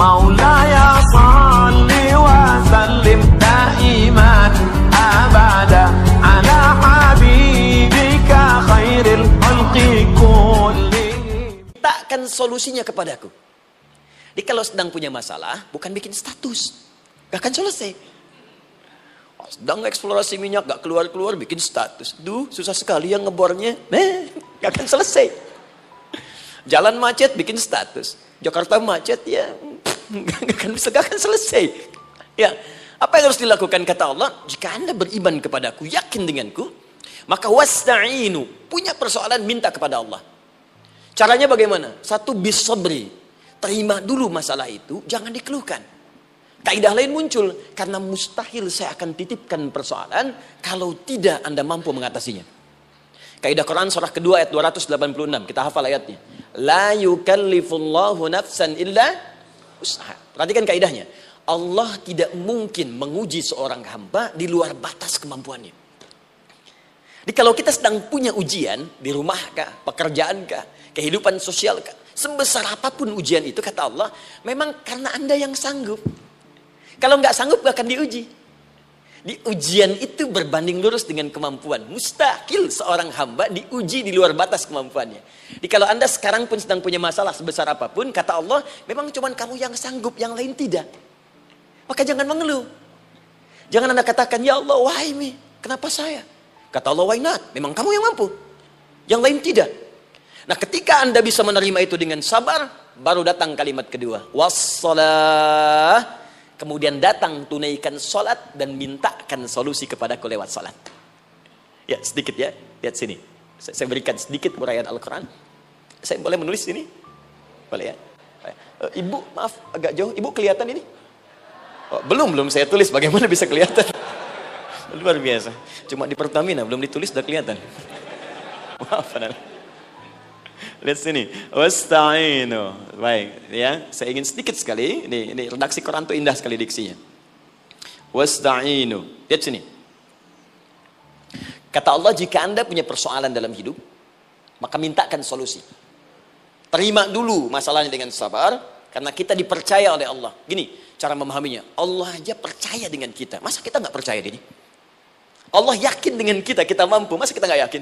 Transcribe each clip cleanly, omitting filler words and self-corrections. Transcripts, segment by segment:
Maulaya salli wa sallim daiman abada ala habibika khairil khalqi kullihim. Mintakan solusinya kepadaku. Jadi kalau sedang punya masalah, bukan bikin status. Gak akan selesai. Sedang eksplorasi minyak, gak keluar-keluar, bikin status. Duh, susah sekali yang ngebornya. Gak akan selesai. Jalan macet, bikin status. Jakarta macet, ya gak akan selesai. Ya, apa yang harus dilakukan kata Allah? Jika Anda beriman kepadaku, yakin denganku, maka wasta'inu. Punya persoalan, minta kepada Allah. Caranya bagaimana? Satu, bisabri. Terima dulu masalah itu, jangan dikeluhkan. Kaidah lain muncul, karena mustahil saya akan titipkan persoalan kalau tidak Anda mampu mengatasinya. Kaidah Quran surah kedua ayat 286, kita hafal ayatnya. La yukallifullahu nafsan illa usaha. Perhatikan kaidahnya. Allah tidak mungkin menguji seorang hamba di luar batas kemampuannya. Jadi kalau kita sedang punya ujian, di rumah kah, pekerjaan kah, kehidupan sosial kah, sebesar apapun ujian itu, kata Allah, memang karena Anda yang sanggup. Kalau nggak sanggup, nggak akan diuji. Di ujian itu berbanding lurus dengan kemampuan. Mustahil seorang hamba diuji di luar batas kemampuannya. Jadi kalau Anda sekarang pun sedang punya masalah sebesar apapun, kata Allah, memang cuma kamu yang sanggup, yang lain tidak. Maka jangan mengeluh. Jangan Anda katakan, ya Allah, why me? Kenapa saya? Kata Allah, why not? Memang kamu yang mampu. Yang lain tidak. Nah, ketika Anda bisa menerima itu dengan sabar, baru datang kalimat kedua. Wassalah. Kemudian datang tunaikan sholat dan mintakan solusi kepadaku lewat sholat. Ya, sedikit ya. Lihat sini. Saya berikan sedikit uraian Al-Quran. Saya boleh menulis sini? Boleh ya? Ibu, maaf, agak jauh. Ibu kelihatan ini? Oh, belum saya tulis. Bagaimana bisa kelihatan? Luar biasa. Cuma di Pertamina, belum ditulis udah kelihatan. Maaf, lihat sini. Wasta'inu. Baik, ya. Saya ingin sedikit sekali. Ini redaksi Quran itu indah sekali diksinya. Wasta'inu. Lihat sini. Kata Allah, jika Anda punya persoalan dalam hidup, maka mintakan solusi. Terima dulu masalahnya dengan sabar, karena kita dipercaya oleh Allah. Gini, cara memahaminya. Allah aja percaya dengan kita. Masa kita nggak percaya diri? Allah yakin dengan kita mampu. Masa kita nggak yakin?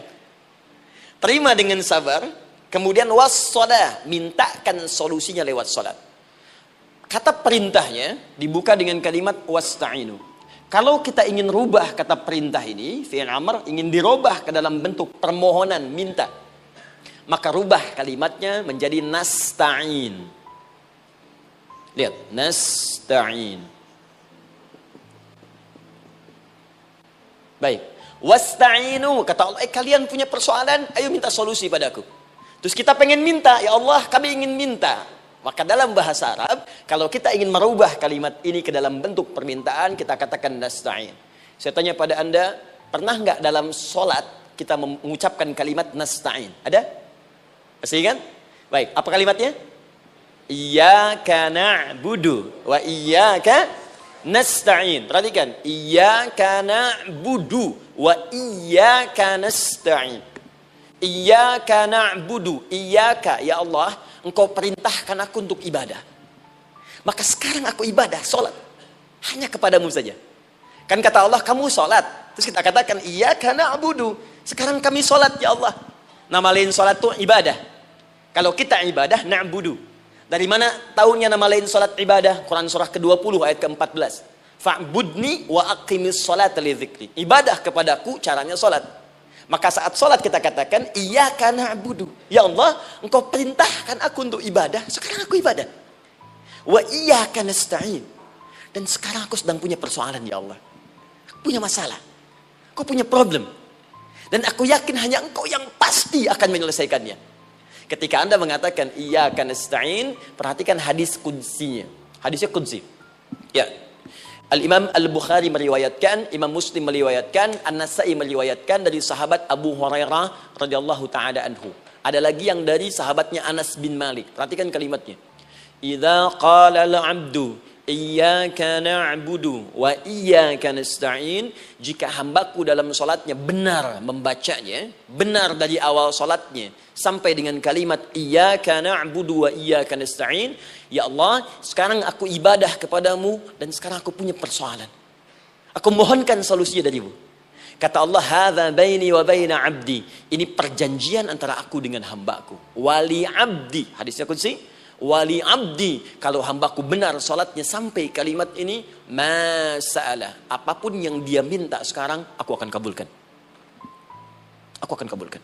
Terima dengan sabar. Kemudian wassalah, mintakan solusinya lewat salat. Kata perintahnya dibuka dengan kalimat wasta'inu. Kalau kita ingin rubah kata perintah ini, fi'il amr, ingin dirubah ke dalam bentuk permohonan, minta, maka rubah kalimatnya menjadi nasta'in. Lihat, nasta'in. Baik, wasta'inu, kata Allah, kalian punya persoalan, ayo minta solusi padaku. Terus kita pengen minta, ya Allah, kami ingin minta. Maka dalam bahasa Arab, kalau kita ingin merubah kalimat ini ke dalam bentuk permintaan, kita katakan nasta'in. Saya tanya pada Anda, pernah nggak dalam sholat kita mengucapkan kalimat nasta'in? Ada? Masih ingat? Baik, apa kalimatnya? Iyyaka na'budu wa iyyaka nasta'in. Perhatikan, iyyaka na'budu wa iyyaka nasta'in. Iyyaka na'budu, iyyaka, ya Allah, Engkau perintahkan aku untuk ibadah. Maka sekarang aku ibadah, sholat, hanya kepadamu saja. Kan kata Allah, kamu sholat. Terus kita katakan, iyyaka na'budu. Sekarang kami sholat, ya Allah. Nama lain sholat itu ibadah. Kalau kita ibadah, na'budu. Dari mana tahunya nama lain sholat ibadah? Quran surah ke-20 ayat ke-14. Fa'budni wa aqimis sholat li dzikri. Ibadah kepadaku, caranya sholat. Maka saat sholat kita katakan, iyyaka na'budu. Ya Allah, Engkau perintahkan aku untuk ibadah. Sekarang aku ibadah. Wa iyyaka nasta'in. Dan sekarang aku sedang punya persoalan, ya Allah. Aku punya masalah. Aku punya problem. Dan aku yakin hanya Engkau yang pasti akan menyelesaikannya. Ketika Anda mengatakan iyyaka nasta'in, perhatikan hadis qudsinya. Hadisnya qudsi. Ya. Al-Imam Al-Bukhari meriwayatkan, Imam Muslim meriwayatkan, An-Nasa'i meriwayatkan dari sahabat Abu Hurairah radhiyallahu taala anhu. Ada lagi yang dari sahabatnya Anas bin Malik. Perhatikan kalimatnya. Idza qala al-'abdu iyyaka na'budu wa iyyaka nasta'in, jika hambaku dalam salatnya benar membacanya, benar dari awal salatnya sampai dengan kalimat iyyaka na'budu wa iyyaka nasta'in, ya Allah, sekarang aku ibadah kepadamu dan sekarang aku punya persoalan. Aku mohonkan solusinya darimu. Kata Allah, hadza baini wa baina 'abdi. Ini perjanjian antara aku dengan hambaku. Wali 'abdi, hadisnya qudsi. Wali 'abdi, kalau hambaku benar salatnya sampai kalimat ini, masa'alah, apapun yang dia minta sekarang, aku akan kabulkan. Aku akan kabulkan.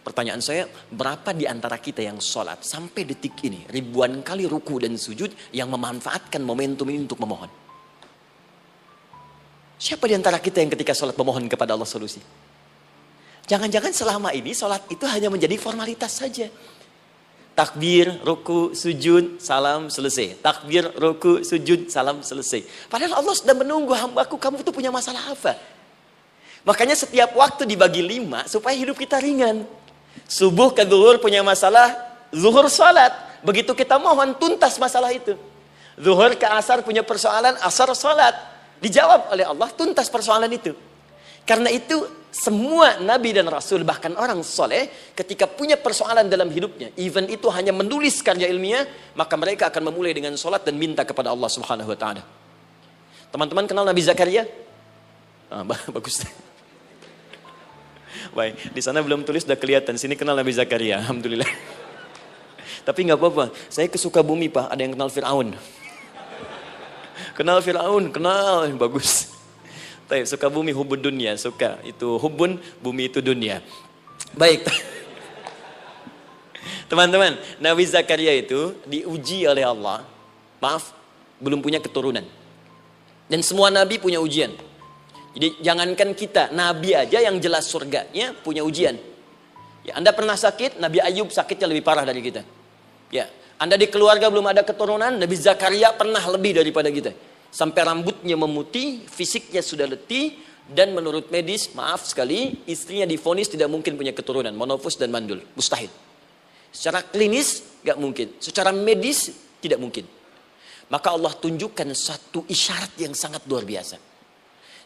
Pertanyaan saya, berapa di antara kita yang salat sampai detik ini ribuan kali ruku dan sujud yang memanfaatkan momentum ini untuk memohon? Siapa di antara kita yang ketika sholat memohon kepada Allah solusi? Jangan-jangan selama ini sholat itu hanya menjadi formalitas saja. Takbir, ruku, sujud, salam, selesai. Takbir, ruku, sujud, salam, selesai. Padahal Allah sudah menunggu, hambaku, kamu tuh punya masalah apa? Makanya setiap waktu dibagi 5 supaya hidup kita ringan. Subuh ke zuhur punya masalah, zuhur sholat. Begitu kita mohon, tuntas masalah itu. Zuhur ke asar punya persoalan, asar sholat. Dijawab oleh Allah, tuntas persoalan itu. Karena itu semua nabi dan rasul, bahkan orang soleh, ketika punya persoalan dalam hidupnya, even itu hanya menulis karya ilmiah, maka mereka akan memulai dengan sholat dan minta kepada Allah Subhanahu Wa Taala. Teman-teman kenal Nabi Zakaria? Bagus. Baik, di sana belum tulis, sudah kelihatan. Sini kenal Nabi Zakaria, alhamdulillah. Tapi nggak apa-apa. Saya ke Sukabumi, Pak. Ada yang kenal Fir'aun. Kenal Fir'aun, kenal, bagus. Tapi Sukabumi hubun dunia, suka itu hubun, bumi itu dunia. Baik. Teman-teman, Nabi Zakaria itu diuji oleh Allah. Maaf, belum punya keturunan. Dan semua nabi punya ujian. Jadi jangankan kita, nabi aja yang jelas surganya punya ujian. Ya, Anda pernah sakit, Nabi Ayub sakitnya lebih parah dari kita. Ya, Anda di keluarga belum ada keturunan, Nabi Zakaria pernah lebih daripada kita. Sampai rambutnya memutih, fisiknya sudah letih, dan menurut medis, maaf sekali, istrinya divonis tidak mungkin punya keturunan, monofus dan mandul, mustahil. Secara klinis, gak mungkin. Secara medis, tidak mungkin. Maka Allah tunjukkan satu isyarat yang sangat luar biasa.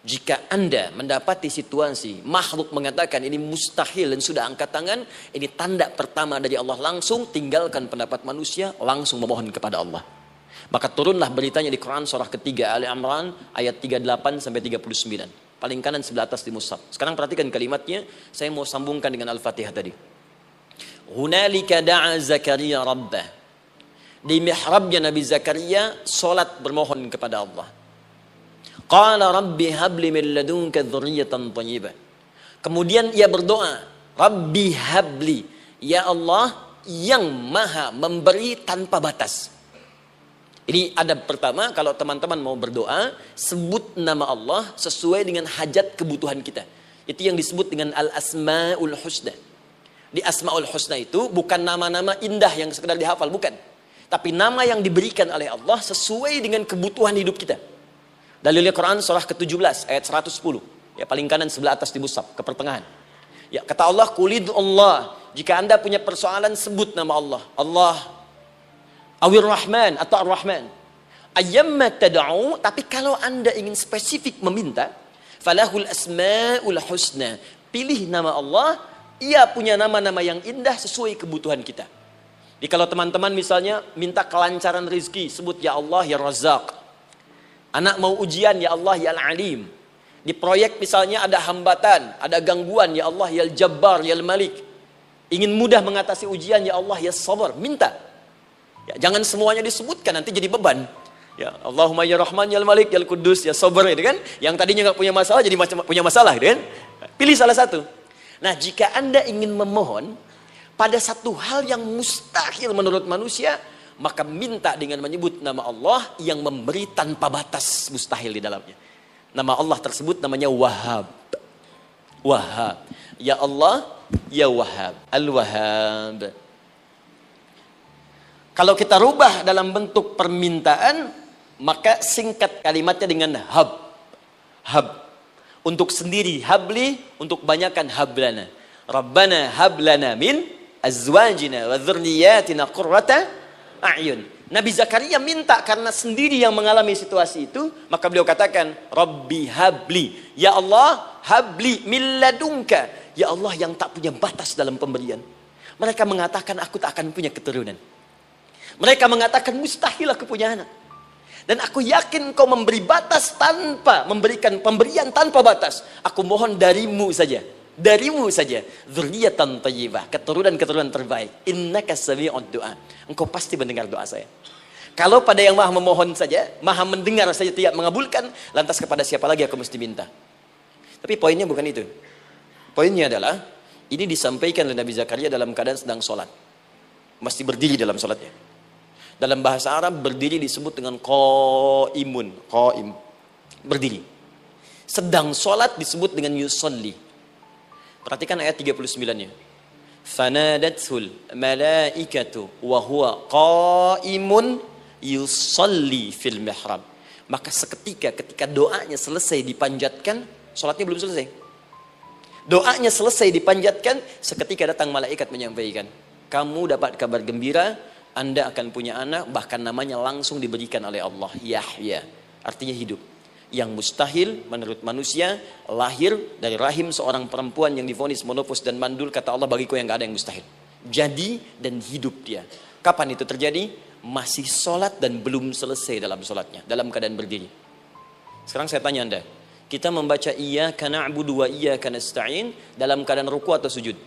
Jika Anda mendapati situasi, makhluk mengatakan ini mustahil dan sudah angkat tangan, ini tanda pertama dari Allah, langsung tinggalkan pendapat manusia, langsung memohon kepada Allah. Maka turunlah beritanya di Quran surah ketiga Ali Imran ayat 38 sampai 39. Paling kanan sebelah atas di mushaf. Sekarang perhatikan kalimatnya, saya mau sambungkan dengan Al-Fatihah tadi. Hunalika da'a Zakaria rabbah. Di mihrabnya Nabi Zakaria salat bermohon kepada Allah. Qala rabbi habli min ladunka dzurriyyatan thayyibah. Kemudian ia berdoa, Rabbi habli, ya Allah yang maha memberi tanpa batas. Ini adab pertama, kalau teman-teman mau berdoa, sebut nama Allah sesuai dengan hajat kebutuhan kita. Itu yang disebut dengan Al-Asma'ul Husna. Di Asma'ul Husna itu bukan nama-nama indah yang sekedar dihafal, bukan. Tapi nama yang diberikan oleh Allah sesuai dengan kebutuhan hidup kita. Dalilnya Quran surah ke-17 ayat 110. Ya, paling kanan sebelah atas di mushaf, ke pertengahan. Ya, kata Allah, Qulid Allah. Jika Anda punya persoalan, sebut nama Allah. Allah Awir Rahman atau Ar-Rahman. Ayyamma tad'u, tapi kalau Anda ingin spesifik meminta, falahul asmaul husna. Pilih nama Allah, ia punya nama-nama yang indah sesuai kebutuhan kita. Jadi kalau teman-teman misalnya minta kelancaran rezeki, sebut ya Allah ya Razzaq. Anak mau ujian, ya Allah ya Al-Alim. Di proyek misalnya ada hambatan, ada gangguan, ya Allah ya Al-Jabbar ya Al-Malik. Ingin mudah mengatasi ujian, ya Allah ya Sabar. Minta. Ya, jangan semuanya disebutkan, nanti jadi beban. Ya, Allahumma ya Rahman ya Malik ya Kudus ya Sabar, gitu kan? Yang tadinya nggak punya masalah jadi punya masalah, gitu kan? Pilih salah satu. Nah, jika Anda ingin memohon pada satu hal yang mustahil menurut manusia, maka minta dengan menyebut nama Allah yang memberi tanpa batas, mustahil di dalamnya. Nama Allah tersebut namanya Wahhab. Wahhab. Ya Allah, ya Wahhab. Al-Wahhab. Kalau kita rubah dalam bentuk permintaan, maka singkat kalimatnya dengan hab. Hab. Untuk sendiri habli, untuk banyakkan hablana. Rabbana hablana min azwajina wa dzurriyyatina qurrata a'yun. Nabi Zakaria minta karena sendiri yang mengalami situasi itu, maka beliau katakan, Rabbi habli, ya Allah, habli min ladunka, ya Allah yang tak punya batas dalam pemberian. Mereka mengatakan aku tak akan punya keturunan. Mereka mengatakan mustahil aku punya anak. Dan aku yakin kau memberi batas tanpa memberikan pemberian tanpa batas. Aku mohon darimu saja. Darimu saja. Dzurriyyatan thayyibah, keturunan-keturunan terbaik. Innaka sami'ud du'a. Engkau pasti mendengar doa saya. Kalau pada yang maha memohon saja, maha mendengar saja tidak mengabulkan, lantas kepada siapa lagi aku mesti minta? Tapi poinnya bukan itu. Poinnya adalah, ini disampaikan oleh Nabi Zakaria dalam keadaan sedang sholat. Mesti berdiri dalam sholatnya. Dalam bahasa Arab berdiri disebut dengan qaimun, qaim, berdiri. Sedang sholat disebut dengan yusolli. Perhatikan ayat 39-nya. Fanadathul malaikatu wa huwa qaimun yusolli fil mihrab. Maka seketika ketika doanya selesai dipanjatkan, sholatnya belum selesai. Doanya selesai dipanjatkan, seketika datang malaikat menyampaikan, kamu dapat kabar gembira, Anda akan punya anak, bahkan namanya langsung diberikan oleh Allah, Yahya, artinya hidup. Yang mustahil menurut manusia, lahir dari rahim seorang perempuan yang divonis monopos dan mandul, kata Allah, bagiku yang gak ada yang mustahil. Jadi dan hidup dia. Kapan itu terjadi? Masih sholat dan belum selesai dalam sholatnya, dalam keadaan berdiri. Sekarang saya tanya Anda, kita membaca iyyaka na'budu wa iyyaka nasta'in dalam keadaan ruku atau sujud?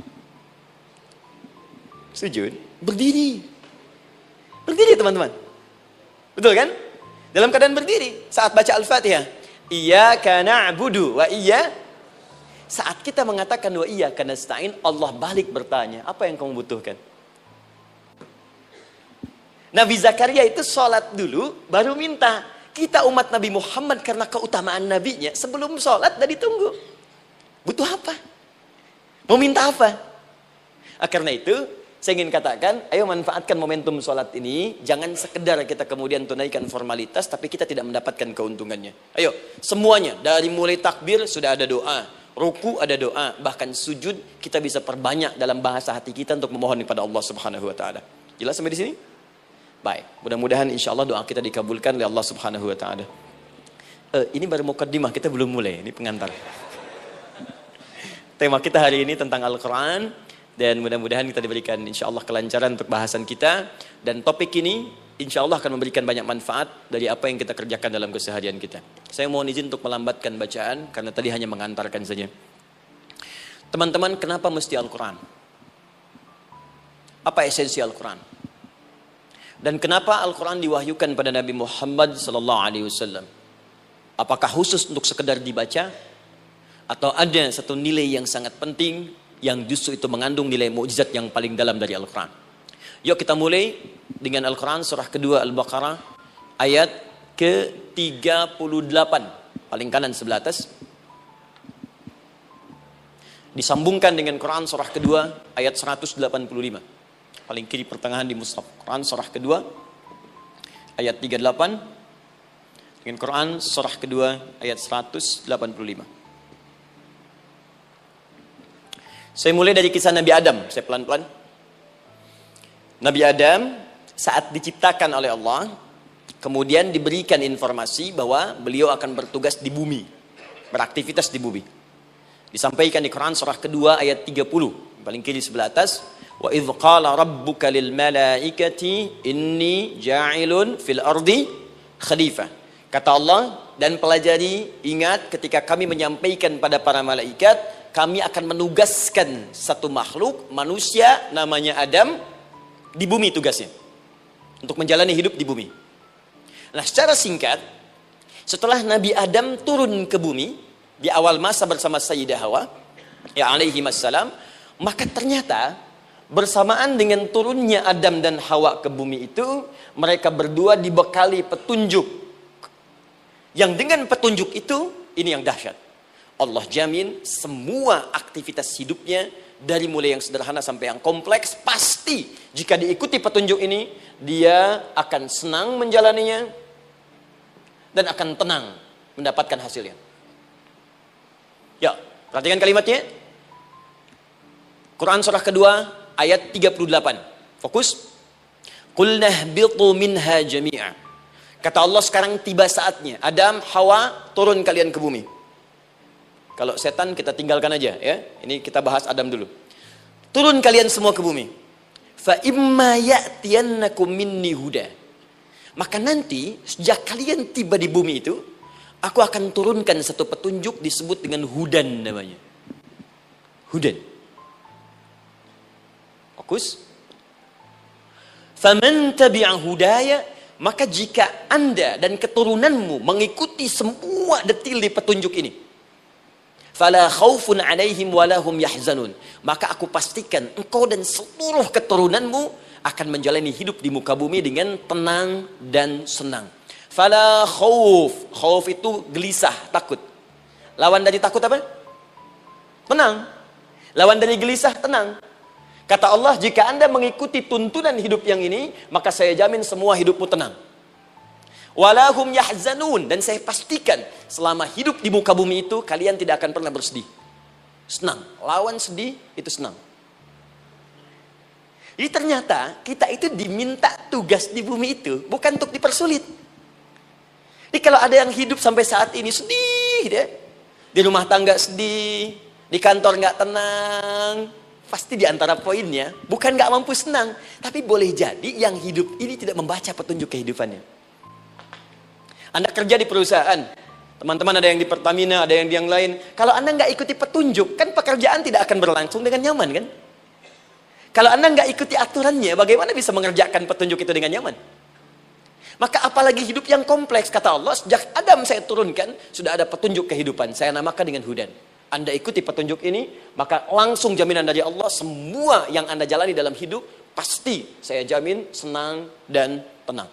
Sujud, berdiri. Berdiri teman-teman. Betul kan? Dalam keadaan berdiri saat baca Al-Fatihah. Iyyaka na'budu wa saat kita mengatakan wa iyyaka nasta'in, Allah balik bertanya, apa yang kamu butuhkan? Nabi Zakaria itu sholat dulu baru minta. Kita umat Nabi Muhammad karena keutamaan nabinya, sebelum sholat dah ditunggu. Butuh apa? Mau minta apa? Karena itu saya ingin katakan, ayo manfaatkan momentum sholat ini. Jangan sekedar kita kemudian tunaikan formalitas, tapi kita tidak mendapatkan keuntungannya. Ayo, semuanya. Dari mulai takbir sudah ada doa. Ruku ada doa. Bahkan sujud kita bisa perbanyak dalam bahasa hati kita untuk memohon kepada Allah Subhanahu Wa Taala. Jelas sampai di sini? Baik. Mudah-mudahan insya Allah doa kita dikabulkan oleh Allah Subhanahu Wa Taala. Ini baru mukaddimah, kita belum mulai. Ini pengantar. Tema kita hari ini tentang Al-Quran. Dan mudah-mudahan kita diberikan insya Allah kelancaran untuk bahasan kita. Dan topik ini insya Allah akan memberikan banyak manfaat dari apa yang kita kerjakan dalam keseharian kita. Saya mohon izin untuk melambatkan bacaan karena tadi hanya mengantarkan saja. Teman-teman, kenapa mesti Al-Quran? Apa esensi Al-Quran? Dan kenapa Al-Quran diwahyukan pada Nabi Muhammad SAW? Apakah khusus untuk sekedar dibaca? Atau ada satu nilai yang sangat penting yang justru itu mengandung nilai mukjizat yang paling dalam dari Al-Quran? Yuk kita mulai dengan Al-Quran surah kedua Al-Baqarah ayat ke-38, paling kanan sebelah atas. Disambungkan dengan Quran surah kedua ayat 185, paling kiri pertengahan di mushaf. Quran surah kedua ayat 38 dengan Quran surah kedua ayat 185. Saya mulai dari kisah Nabi Adam, saya pelan-pelan. Nabi Adam saat diciptakan oleh Allah, kemudian diberikan informasi bahwa beliau akan bertugas di bumi, beraktivitas di bumi. Disampaikan di Quran surah kedua ayat 30, paling kiri sebelah atas. Wa idh qala rabbuka lil malaikati inni ja'ilun fil ardi khalifah. Kata Allah, dan pelajari, ingat ketika kami menyampaikan pada para malaikat, kami akan menugaskan satu makhluk, manusia namanya Adam, di bumi tugasnya. Untuk menjalani hidup di bumi. Nah, secara singkat, setelah Nabi Adam turun ke bumi, di awal masa bersama Sayyidah Hawa, ya alaihi wassalam, maka ternyata bersamaan dengan turunnya Adam dan Hawa ke bumi itu, mereka berdua dibekali petunjuk. Yang dengan petunjuk itu, ini yang dahsyat. Allah jamin semua aktivitas hidupnya dari mulai yang sederhana sampai yang kompleks, pasti jika diikuti petunjuk ini, dia akan senang menjalaninya dan akan tenang mendapatkan hasilnya. Ya, perhatikan kalimatnya. Quran surah kedua ayat 38. Fokus. Qul nahbitu minha jami'a. Kata Allah, sekarang tiba saatnya. Adam, Hawa, turun kalian ke bumi. Kalau setan kita tinggalkan aja ya. Ini kita bahas Adam dulu. Turun kalian semua ke bumi. Fa imma ya'tiyannakum minni huda. Maka nanti sejak kalian tiba di bumi itu, aku akan turunkan satu petunjuk disebut dengan hudan namanya. Hudan. Fokus. Faman tabi'a hudaya, maka jika Anda dan keturunanmu mengikuti semua detil di petunjuk ini, fala khaufun 'alaihim wala hum yahzanun, maka aku pastikan engkau dan seluruh keturunanmu akan menjalani hidup di muka bumi dengan tenang dan senang. Fala khauf, khauf itu gelisah, takut. Lawan dari takut apa? Tenang. Lawan dari gelisah, tenang. Kata Allah, jika Anda mengikuti tuntunan hidup yang ini, maka saya jamin semua hidupmu tenang. Walahum yahzanun, dan saya pastikan selama hidup di muka bumi itu kalian tidak akan pernah bersedih. Senang. Lawan sedih itu senang. Jadi ternyata kita itu diminta tugas di bumi itu bukan untuk dipersulit. Jadi kalau ada yang hidup sampai saat ini sedih deh, di rumah tangga sedih, di kantor nggak tenang, pasti di antara poinnya bukan nggak mampu senang, tapi boleh jadi yang hidup ini tidak membaca petunjuk kehidupannya. Anda kerja di perusahaan, teman-teman ada yang di Pertamina, ada yang di yang lain. Kalau Anda nggak ikuti petunjuk, kan pekerjaan tidak akan berlangsung dengan nyaman kan? Kalau Anda nggak ikuti aturannya, bagaimana bisa mengerjakan petunjuk itu dengan nyaman? Maka apalagi hidup yang kompleks, kata Allah, sejak Adam saya turunkan, sudah ada petunjuk kehidupan, saya namakan dengan hudan. Anda ikuti petunjuk ini, maka langsung jaminan dari Allah, semua yang Anda jalani dalam hidup, pasti saya jamin senang dan tenang.